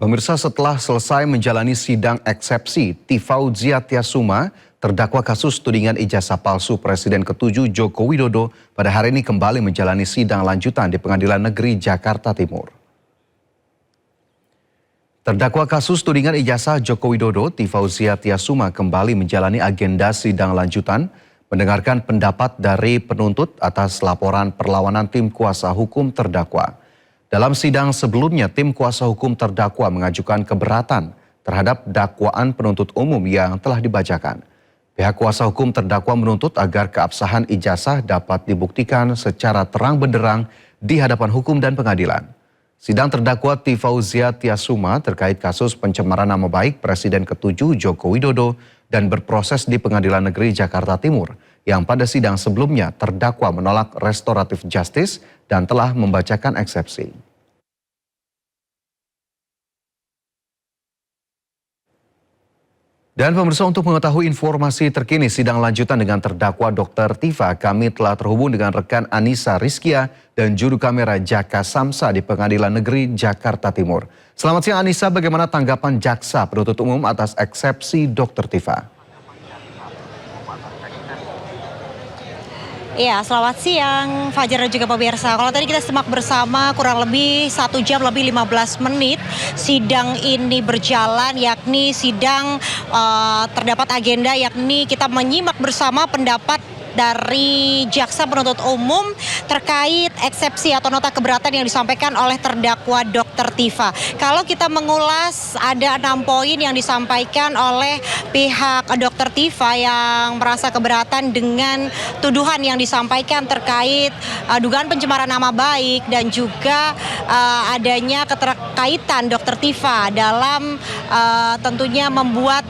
Pemirsa, setelah selesai menjalani sidang eksepsi, Tifauzia Tiasuma, terdakwa kasus tudingan ijazah palsu Presiden ke-7 Joko Widodo, pada hari ini kembali menjalani sidang lanjutan di Pengadilan Negeri Jakarta Timur. Terdakwa kasus tudingan ijazah Joko Widodo, Tifauzia Tiasuma, kembali menjalani agenda sidang lanjutan, mendengarkan pendapat dari penuntut atas laporan perlawanan tim kuasa hukum terdakwa. Dalam sidang sebelumnya, tim kuasa hukum terdakwa mengajukan keberatan terhadap dakwaan penuntut umum yang telah dibacakan. Pihak kuasa hukum terdakwa menuntut agar keabsahan ijazah dapat dibuktikan secara terang benderang di hadapan hukum dan pengadilan. Sidang terdakwa Tifauzia Tiasuma terkait kasus pencemaran nama baik Presiden ke-7 Joko Widodo dan berproses di Pengadilan Negeri Jakarta Timur, yang pada sidang sebelumnya terdakwa menolak restoratif justice dan telah membacakan eksepsi. Dan pemirsa, untuk mengetahui informasi terkini sidang lanjutan dengan terdakwa Dr. Tifa, kami telah terhubung dengan rekan Anissa Rizkia dan juru kamera Jaka Samsa di Pengadilan Negeri Jakarta Timur. Selamat siang Anissa, bagaimana tanggapan jaksa penuntut umum atas eksepsi Dr. Tifa? Ya, selamat siang Fajar dan juga pemirsa. Kalau tadi kita simak bersama kurang lebih 1 jam lebih 15 menit sidang ini berjalan, yakni sidang terdapat agenda yakni kita menyimak bersama pendapat dari jaksa penuntut umum terkait eksepsi atau nota keberatan yang disampaikan oleh terdakwa Dr. Tifa. Kalau kita mengulas, ada 6 poin yang disampaikan oleh pihak Dr. Tifa yang merasa keberatan dengan tuduhan yang disampaikan terkait dugaan pencemaran nama baik dan juga adanya keterkaitan Dr. Tifa dalam tentunya membuat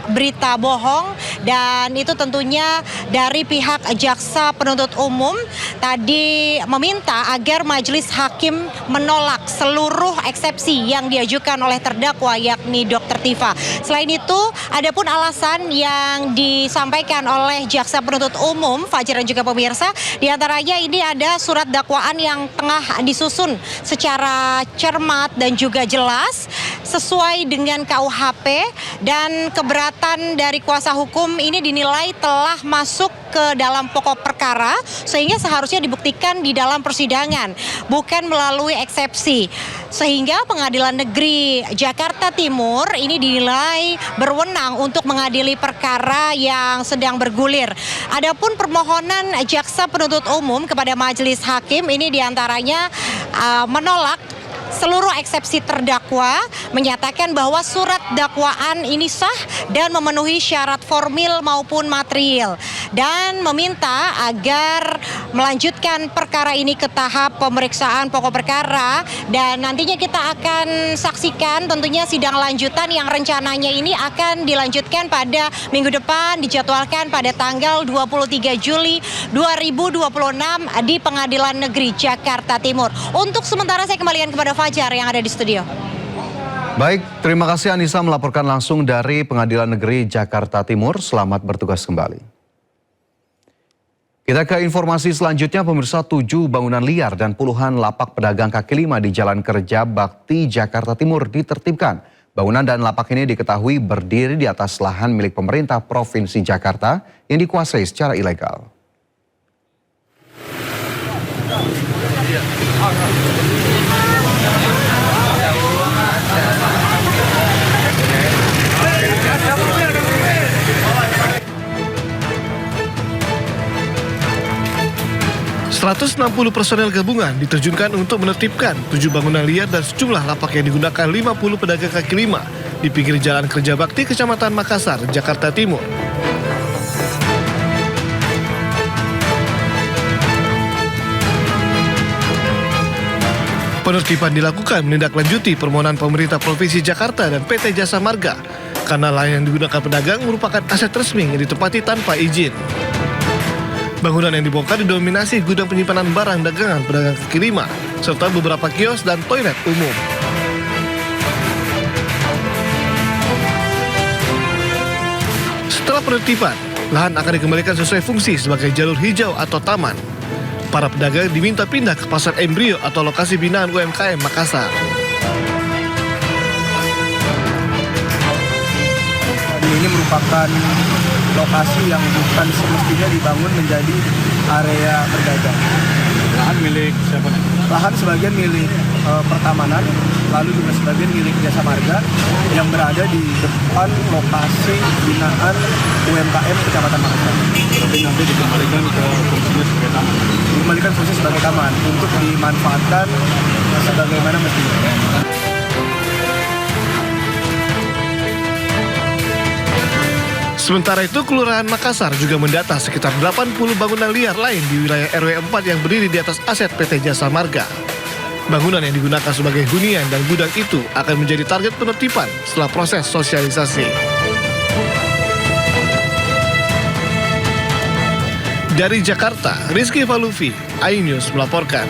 berita bohong, dan itu tentunya dari pihak jaksa penuntut umum tadi meminta agar majelis hakim menolak seluruh eksepsi yang diajukan oleh terdakwa yakni Dr. Tifa. Selain itu, adapun alasan yang disampaikan oleh jaksa penuntut umum, Fajar dan juga pemirsa, diantaranya ini ada surat dakwaan yang tengah disusun secara cermat dan juga jelas sesuai dengan KUHP, dan keberatan dari kuasa hukum ini dinilai telah masuk ke dalam pokok perkara sehingga seharusnya dibuktikan di dalam persidangan, bukan melalui eksepsi. Sehingga Pengadilan Negeri Jakarta Timur ini dinilai berwenang untuk mengadili perkara yang sedang bergulir. Adapun permohonan jaksa penuntut umum kepada majelis hakim ini diantaranya menolak seluruh eksepsi terdakwa, menyatakan bahwa surat dakwaan ini sah dan memenuhi syarat formil maupun material, dan meminta agar melanjutkan perkara ini ke tahap pemeriksaan pokok perkara, dan nantinya kita akan saksikan tentunya sidang lanjutan yang rencananya ini akan dilanjutkan pada minggu depan, dijadwalkan pada tanggal 23 Juli 2026 di Pengadilan Negeri Jakarta Timur. Untuk sementara saya kembalikan kepada Fajar yang ada di studio. Baik, terima kasih Anissa melaporkan langsung dari Pengadilan Negeri Jakarta Timur. Selamat bertugas kembali. Kita ke informasi selanjutnya, pemirsa. 7 bangunan liar dan puluhan lapak pedagang kaki lima di Jalan Kerja Bakti, Jakarta Timur ditertibkan. Bangunan dan lapak ini diketahui berdiri di atas lahan milik pemerintah Provinsi Jakarta yang dikuasai secara ilegal. ...160 personel gabungan diterjunkan untuk menertibkan 7 bangunan liar dan sejumlah lapak yang digunakan 50 pedagang kaki lima di pinggir Jalan Kerja Bakti, Kecamatan Makassar, Jakarta Timur. Penertiban dilakukan menindaklanjuti permohonan pemerintah Provinsi Jakarta dan PT Jasa Marga karena lahan yang digunakan pedagang merupakan aset resmi yang ditempati tanpa izin. Bangunan yang dibongkar didominasi gudang penyimpanan barang dagangan pedagang kaki lima, serta beberapa kios dan toilet umum. Setelah penertiban, lahan akan dikembalikan sesuai fungsi sebagai jalur hijau atau taman. Para pedagang diminta pindah ke pasar embrio atau lokasi binaan UMKM Makassar. merupakan lokasi yang bukan semestinya dibangun menjadi area berdagang. Lahan milik siapa nih? Lahan sebagian milik Pertamanan, lalu juga sebagian milik Jasa Marga yang berada di depan lokasi binaan UMKM Kecamatan Makassar. Berarti nanti dikembalikan ke fungsinya sebagai taman. Dikembalikan fungsi sebagai taman untuk dimanfaatkan sebagaimana mestinya. Sementara itu, Kelurahan Makassar juga mendata sekitar 80 bangunan liar lain di wilayah RW 4 yang berdiri di atas aset PT Jasa Marga. Bangunan yang digunakan sebagai hunian dan gudang itu akan menjadi target penertiban setelah proses sosialisasi. Dari Jakarta, Rizky Falufi, iNews melaporkan.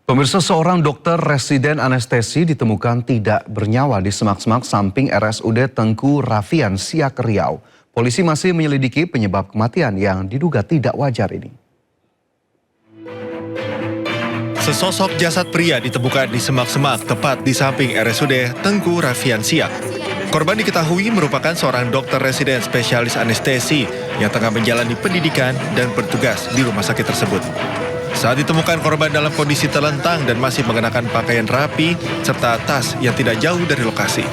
Pemirsa, seorang dokter residen anestesi ditemukan tidak bernyawa di semak-semak samping RSUD Tengku Rafian, Siak, Riau. Polisi masih menyelidiki penyebab kematian yang diduga tidak wajar ini. Sesosok jasad pria ditemukan di semak-semak tepat di samping RSUD Tengku Rafian, Siak. Korban diketahui merupakan seorang dokter residen spesialis anestesi yang tengah menjalani pendidikan dan bertugas di rumah sakit tersebut. Saat ditemukan, korban dalam kondisi terlentang dan masih mengenakan pakaian rapi serta tas yang tidak jauh dari lokasi.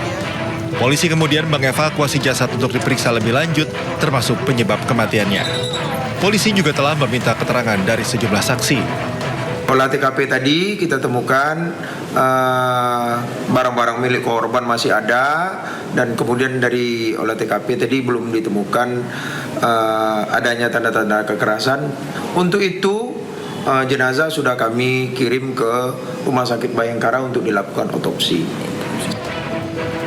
Polisi kemudian mengevakuasi jasad untuk diperiksa lebih lanjut, termasuk penyebab kematiannya. Polisi juga telah meminta keterangan dari sejumlah saksi. Olah TKP tadi kita temukan barang-barang milik korban masih ada, dan kemudian dari olah TKP tadi belum ditemukan adanya tanda-tanda kekerasan. Untuk itu jenazah sudah kami kirim ke Rumah Sakit Bayangkara untuk dilakukan otopsi.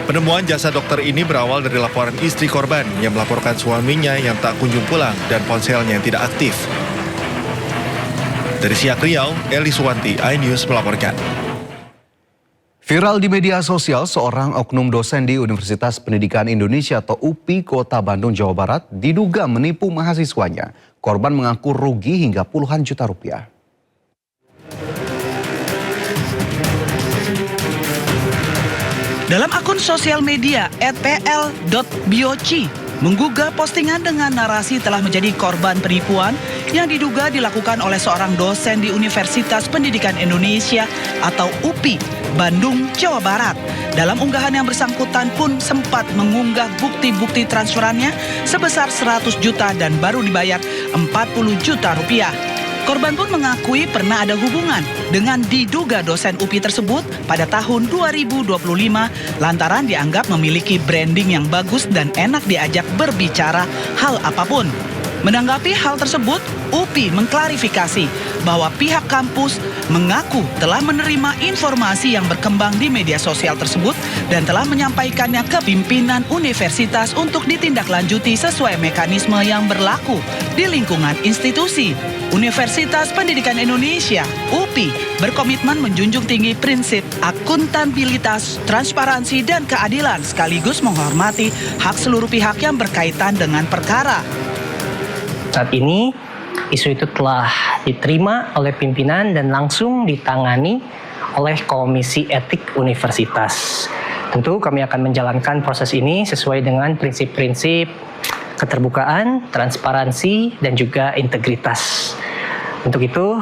Penemuan jasad dokter ini berawal dari laporan istri korban yang melaporkan suaminya yang tak kunjung pulang dan ponselnya yang tidak aktif. Dari Siak, Riau, Eli Suwanti, iNews melaporkan. Viral di media sosial, seorang oknum dosen di Universitas Pendidikan Indonesia atau UPI Kota Bandung, Jawa Barat diduga menipu mahasiswanya. Korban mengaku rugi hingga puluhan juta rupiah. Dalam akun sosial media @pl.bioci menggugah postingan dengan narasi telah menjadi korban penipuan yang diduga dilakukan oleh seorang dosen di Universitas Pendidikan Indonesia atau UPI Bandung, Jawa Barat. Dalam unggahan yang bersangkutan pun sempat mengunggah bukti-bukti transferannya sebesar 100 juta dan baru dibayar 40 juta rupiah. Korban pun mengakui pernah ada hubungan dengan diduga dosen UPI tersebut pada tahun 2025 lantaran dianggap memiliki branding yang bagus dan enak diajak berbicara hal apapun. Menanggapi hal tersebut, UPI mengklarifikasi bahwa pihak kampus mengaku telah menerima informasi yang berkembang di media sosial tersebut dan telah menyampaikannya ke pimpinan universitas untuk ditindaklanjuti sesuai mekanisme yang berlaku di lingkungan institusi. Universitas Pendidikan Indonesia, UPI, berkomitmen menjunjung tinggi prinsip akuntabilitas, transparansi, dan keadilan sekaligus menghormati hak seluruh pihak yang berkaitan dengan perkara. Saat ini, isu itu telah diterima oleh pimpinan dan langsung ditangani oleh Komisi Etik Universitas. Tentu kami akan menjalankan proses ini sesuai dengan prinsip-prinsip keterbukaan, transparansi, dan juga integritas. Untuk itu,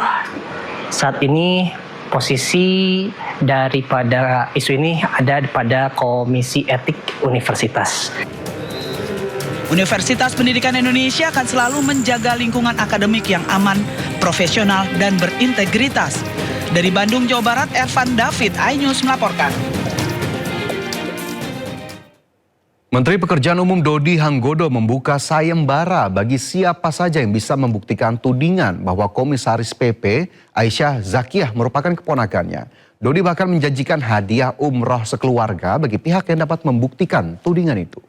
saat ini posisi daripada isu ini ada pada Komisi Etik Universitas. Universitas Pendidikan Indonesia akan selalu menjaga lingkungan akademik yang aman, profesional, dan berintegritas. Dari Bandung, Jawa Barat, Ervan David, iNews melaporkan. Menteri Pekerjaan Umum Dodi Hanggodo membuka sayembara bagi siapa saja yang bisa membuktikan tudingan bahwa Komisaris PP Aisyah Zakiah merupakan keponakannya. Dodi bahkan menjanjikan hadiah umroh sekeluarga bagi pihak yang dapat membuktikan tudingan itu.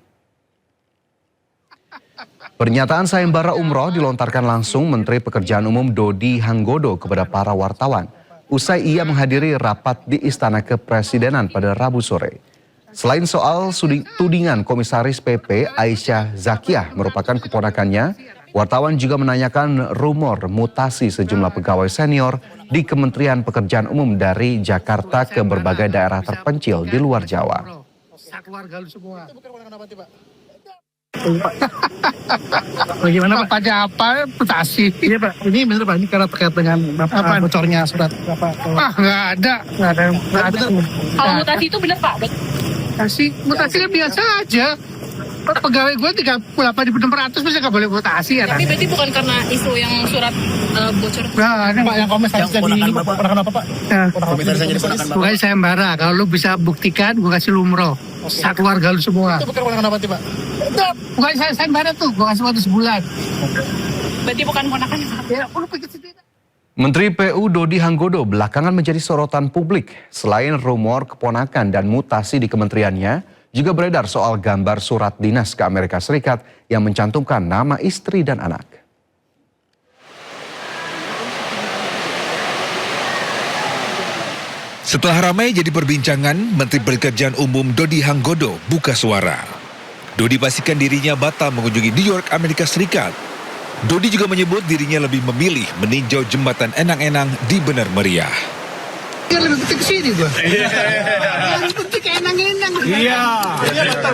Pernyataan sayembara umroh dilontarkan langsung Menteri Pekerjaan Umum Dodi Hanggodo kepada para wartawan usai ia menghadiri rapat di Istana Kepresidenan pada Rabu sore. Selain soal tudingan Komisaris PP Aisyah Zakiah merupakan keponakannya, wartawan juga menanyakan rumor mutasi sejumlah pegawai senior di Kementerian Pekerjaan Umum dari Jakarta ke berbagai daerah terpencil di luar Jawa. Keluarga lu semua. Itu bukan kewenangan apa, Pak? Bagaimana Pak? Pada apa? Mutasi. Iya Pak. Ini bener Pak. Ini karena terkait dengan apa? Bocornya surat Bapak. Nggak ada. Kalau mutasi itu benar Pak? Mutasi kan biasa aja. Pegawai gue 38.600 bisa nggak boleh mutasi ya. Tapi berarti bukan karena isu yang surat bocor. Nah, Pak yang komisaris jadi ini Ponakan apa, Pak? Komisaris jadi ponakan Bapak. Bukan sayembara. Kalau lu bisa buktikan, gue kasih lu umroh. Keluarga lu semua. Itu bukan kewenangan apa, Pak? Bukan sayembara tuh, gue kasih waktu sebulan. Berarti bukan ponakan Pak? Ya, lu pikir sendiri. Menteri PU Dodi Hanggodo belakangan menjadi sorotan publik. Selain rumor keponakan dan mutasi di kementeriannya, juga beredar soal gambar surat dinas ke Amerika Serikat yang mencantumkan nama istri dan anak. Setelah ramai jadi perbincangan, Menteri Pekerjaan Umum Dodi Hanggodo buka suara. Dodi pastikan dirinya batal mengunjungi New York, Amerika Serikat. Dodi juga menyebut dirinya lebih memilih meninjau jembatan Enang-Enang di Bener Meriah. Ya lebih penting kesini gue. Lebih penting ke Enang-Enang. Iya.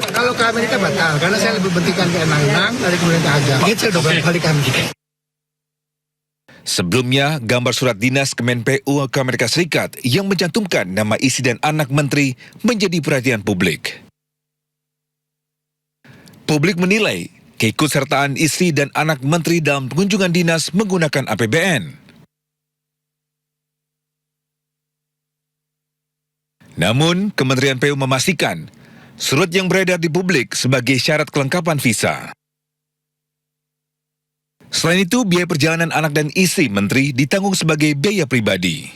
Kalau ke Amerika batal, karena saya lebih pentingkan ke Enang-Enang dari kemudian ke Agam. Gitu saya udah berapa kali ke Amerika. Sebelumnya, gambar surat dinas Kemen PU ke Amerika Serikat yang mencantumkan nama istri dan anak menteri menjadi perhatian publik. Publik menilai keikutsertaan istri dan anak menteri dalam kunjungan dinas menggunakan APBN. Namun, Kementerian PU memastikan surat yang beredar di publik sebagai syarat kelengkapan visa. Selain itu, biaya perjalanan anak dan istri menteri ditanggung sebagai biaya pribadi.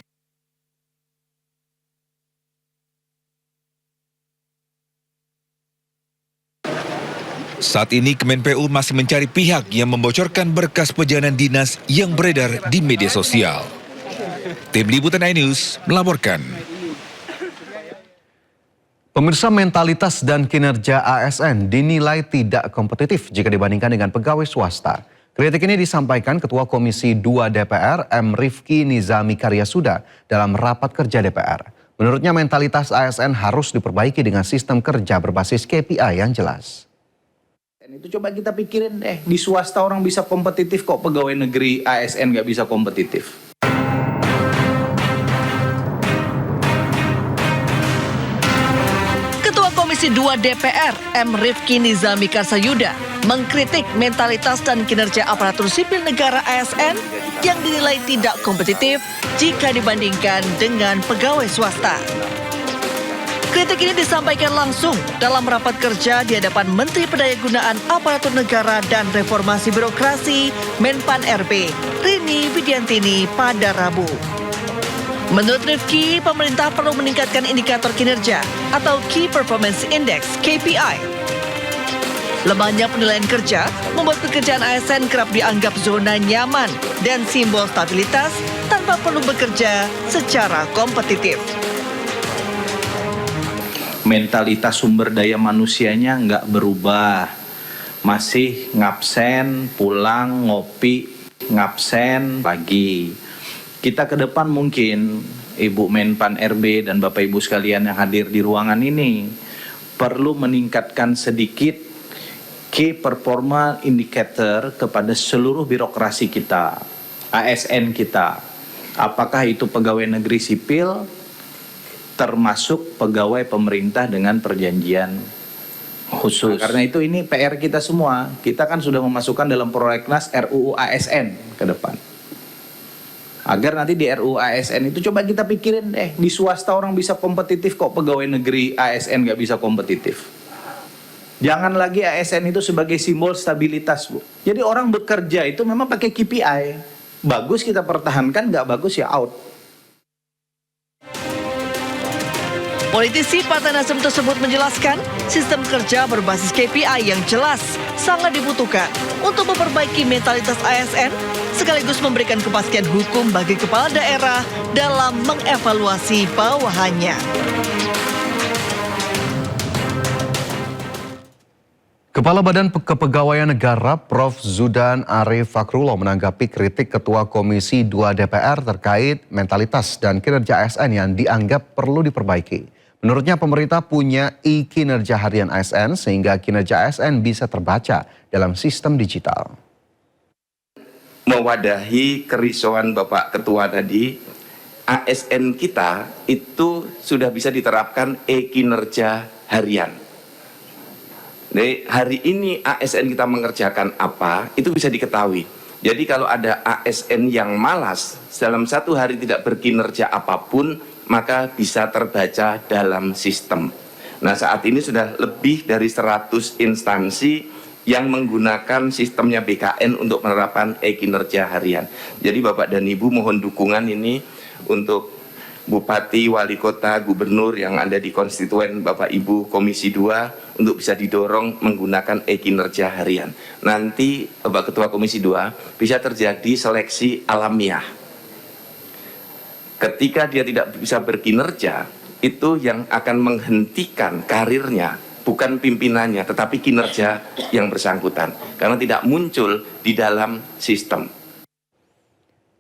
Saat ini, Kemen PU masih mencari pihak yang membocorkan berkas perjalanan dinas yang beredar di media sosial. Tim Liputan iNews melaporkan. Pemirsa, mentalitas dan kinerja ASN dinilai tidak kompetitif jika dibandingkan dengan pegawai swasta. Kritik ini disampaikan Ketua Komisi 2 DPR M. Rifki Nizami Karyasuda dalam rapat kerja DPR. Menurutnya mentalitas ASN harus diperbaiki dengan sistem kerja berbasis KPI yang jelas. Itu coba kita pikirin deh, di swasta orang bisa kompetitif kok, pegawai negeri ASN nggak bisa kompetitif. Ketua Komisi 2 DPR M. Rifki Nizami Karyasuda mengkritik mentalitas dan kinerja aparatur sipil negara ASN yang dinilai tidak kompetitif jika dibandingkan dengan pegawai swasta. Kritik ini disampaikan langsung dalam rapat kerja di hadapan Menteri Pendayagunaan Aparatur Negara dan Reformasi Birokrasi Menpan RB Rini Widiantini pada Rabu. Menurut Rifki, pemerintah perlu meningkatkan indikator kinerja atau Key Performance Index (KPI). Lemahnya penilaian kerja membuat pekerjaan ASN kerap dianggap zona nyaman dan simbol stabilitas tanpa perlu bekerja secara kompetitif. Mentalitas sumber daya manusianya nggak berubah. Masih ngabsen, pulang, ngopi, ngabsen, pagi. Kita ke depan mungkin, Ibu Menpan RB dan Bapak Ibu sekalian yang hadir di ruangan ini, perlu meningkatkan sedikit key performa indicator kepada seluruh birokrasi kita, ASN kita. Apakah itu pegawai negeri sipil, termasuk pegawai pemerintah dengan perjanjian khusus. Karena itu ini PR kita semua. Kita kan sudah memasukkan dalam prolegnas RUU ASN ke depan. Agar nanti di RUU ASN itu coba kita pikirin deh, di swasta orang bisa kompetitif kok, pegawai negeri ASN nggak bisa kompetitif. Jangan lagi ASN itu sebagai simbol stabilitas, Bu. Jadi orang bekerja itu memang pakai KPI. Bagus kita pertahankan, nggak bagus ya out. Politisi Partai Nasdem tersebut menjelaskan sistem kerja berbasis KPI yang jelas sangat dibutuhkan untuk memperbaiki mentalitas ASN sekaligus memberikan kepastian hukum bagi kepala daerah dalam mengevaluasi bawahannya. Kepala Badan Kepegawaian Negara Prof. Zudan Arif Fakrullah menanggapi kritik Ketua Komisi 2 DPR terkait mentalitas dan kinerja ASN yang dianggap perlu diperbaiki. Menurutnya pemerintah punya e-kinerja harian ASN sehingga kinerja ASN bisa terbaca dalam sistem digital. Mewadahi kerisauan Bapak Ketua tadi, ASN kita itu sudah bisa diterapkan e-kinerja harian. Jadi hari ini ASN kita mengerjakan apa, itu bisa diketahui. Jadi kalau ada ASN yang malas, dalam satu hari tidak berkinerja apapun, maka bisa terbaca dalam sistem. Nah saat ini sudah lebih dari 100 instansi yang menggunakan sistemnya BKN untuk menerapkan e-kinerja harian. Jadi Bapak dan Ibu mohon dukungan ini untuk Bupati, Wali Kota, Gubernur yang ada di konstituen Bapak Ibu Komisi 2 untuk bisa didorong menggunakan e-kinerja harian. Nanti Bapak Ketua Komisi 2 bisa terjadi seleksi alamiah. Ketika dia tidak bisa berkinerja, itu yang akan menghentikan karirnya bukan pimpinannya, tetapi kinerja yang bersangkutan. Karena tidak muncul di dalam sistem.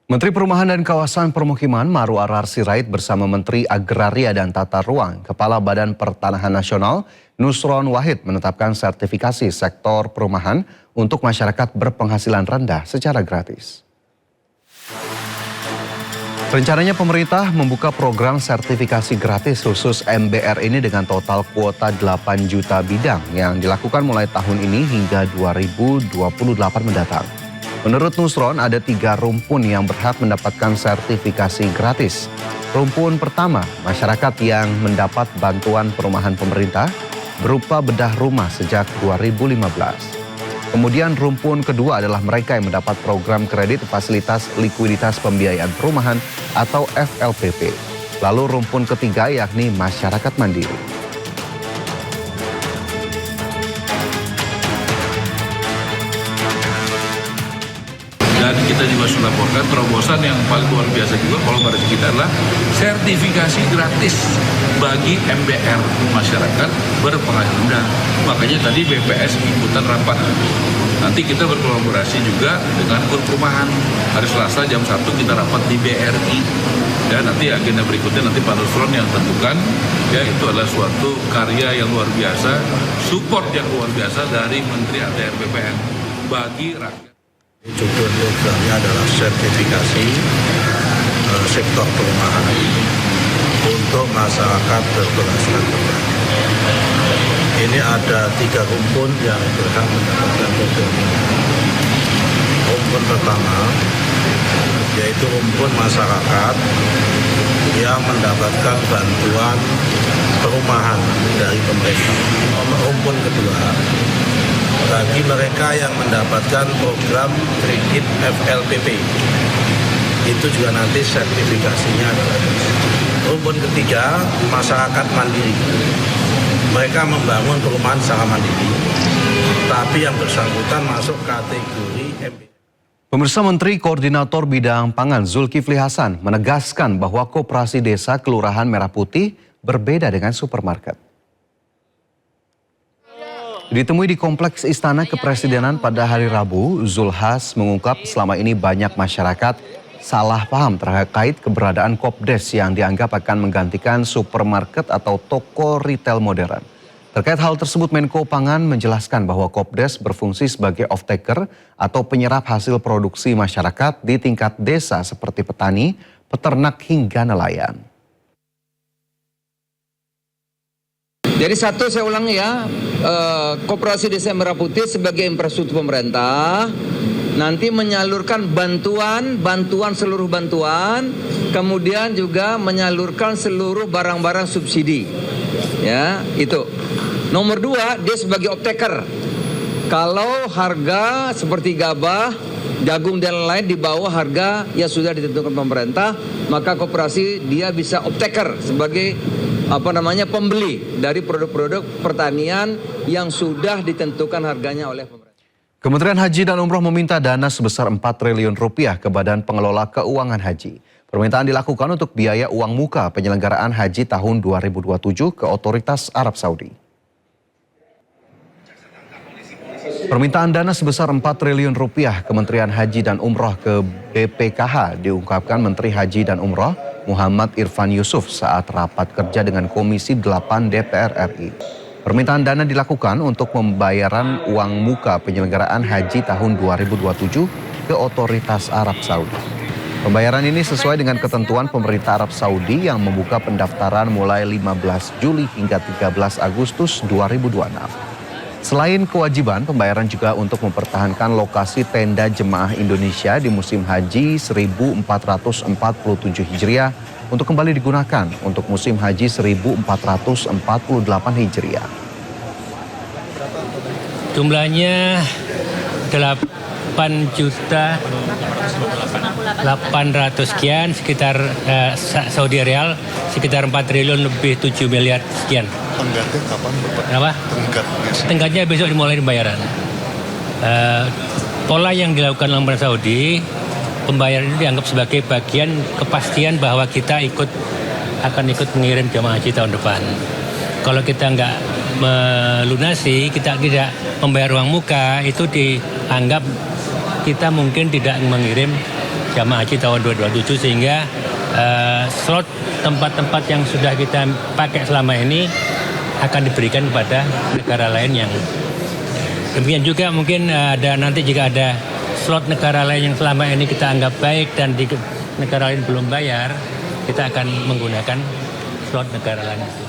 Menteri Perumahan dan Kawasan Permukiman Maru Arar Sirait bersama Menteri Agraria dan Tata Ruang, Kepala Badan Pertanahan Nasional Nusron Wahid menetapkan sertifikasi sektor perumahan untuk masyarakat berpenghasilan rendah secara gratis. Rencananya pemerintah membuka program sertifikasi gratis khusus MBR ini dengan total kuota 8 juta bidang yang dilakukan mulai tahun ini hingga 2028 mendatang. Menurut Nusron, ada 3 rumpun yang berhak mendapatkan sertifikasi gratis. Rumpun pertama, masyarakat yang mendapat bantuan perumahan pemerintah berupa bedah rumah sejak 2015. Kemudian rumpun kedua adalah mereka yang mendapat program kredit fasilitas likuiditas pembiayaan perumahan atau FLPP. Lalu rumpun ketiga yakni masyarakat mandiri. Dan kita juga sudah laporkan terobosan yang paling luar biasa juga kalau pada kita adalah sertifikasi gratis bagi MBR masyarakat berpenghasilan. Makanya tadi BPS ikutan rapat. Nanti kita berkolaborasi juga dengan Kur Perumahan. Hari Selasa jam 1 kita rapat di BRI. Dan nanti agenda berikutnya nanti Pak Nusron yang tentukan. Ya itu adalah suatu karya yang luar biasa, support yang luar biasa dari Menteri ATR BPN bagi rakyat. Judul programnya adalah sertifikasi sektor perumahan untuk masyarakat berpenghasilan rendah. Ini ada 3 rumpun yang berhak mendapatkan program ini. Rumpun pertama yaitu rumpun masyarakat yang mendapatkan bantuan perumahan dari pemerintah. Rumpun kedua bagi mereka yang mendapatkan program kredit FLPP, itu juga nanti sertifikasinya gratis. Rumpun ketiga, masyarakat mandiri. Mereka membangun perumahan secara mandiri, tapi yang bersangkutan masuk kategori MB. Pemirsa, Menteri Koordinator Bidang Pangan Zulkifli Hasan menegaskan bahwa koperasi desa Kelurahan Merah Putih berbeda dengan supermarket. Ditemui di Kompleks Istana Kepresidenan pada hari Rabu, Zulhas mengungkap selama ini banyak masyarakat salah paham terkait keberadaan Kopdes yang dianggap akan menggantikan supermarket atau toko retail modern. Terkait hal tersebut, Menko Pangan menjelaskan bahwa Kopdes berfungsi sebagai off-taker atau penyerap hasil produksi masyarakat di tingkat desa seperti petani, peternak hingga nelayan. Jadi satu, saya ulangi ya, Koperasi Desa Merah Putih sebagai infrastruktur pemerintah nanti menyalurkan bantuan seluruh bantuan, kemudian juga menyalurkan seluruh barang-barang subsidi. Ya, itu. Nomor 2, dia sebagai off-taker. Kalau harga seperti gabah, jagung dan lain-lain di bawah harga yang sudah ditentukan pemerintah, maka koperasi dia bisa off-taker sebagai pembeli dari produk-produk pertanian yang sudah ditentukan harganya oleh pemerintah. Kementerian Haji dan Umroh meminta dana sebesar 4 triliun rupiah ke Badan Pengelola Keuangan Haji. Permintaan dilakukan untuk biaya uang muka penyelenggaraan haji tahun 2027 ke Otoritas Arab Saudi. Permintaan dana sebesar 4 triliun rupiah Kementerian Haji dan Umroh ke BPKH diungkapkan Menteri Haji dan Umroh Muhammad Irfan Yusuf saat rapat kerja dengan Komisi 8 DPR RI. Permintaan dana dilakukan untuk pembayaran uang muka penyelenggaraan haji tahun 2027 ke Otoritas Arab Saudi. Pembayaran ini sesuai dengan ketentuan pemerintah Arab Saudi yang membuka pendaftaran mulai 15 Juli hingga 13 Agustus 2026. Selain kewajiban, pembayaran juga untuk mempertahankan lokasi tenda jemaah Indonesia di musim haji 1447 Hijriah untuk kembali digunakan untuk musim haji 1448 Hijriah. Jumlahnya 8.800.000 sekian, sekitar Saudi Rial sekitar 4 triliun lebih 7 miliar sekian. Tenggatnya kapan Bapak? Apa? Tenggatnya besok dimulai pembayaran. Pola yang dilakukan oleh pemerintah Saudi, pembayaran ini dianggap sebagai bagian kepastian bahwa kita akan ikut mengirim jemaah haji tahun depan. Kalau kita nggak melunasi, kita tidak membayar uang muka, itu dianggap kita mungkin tidak mengirim jemaah haji tahun 2027, sehingga slot tempat-tempat yang sudah kita pakai selama ini akan diberikan kepada negara lain yang demikian juga mungkin nanti jika ada slot negara lain yang selama ini kita anggap baik dan di negara lain belum bayar, kita akan menggunakan slot negara lain.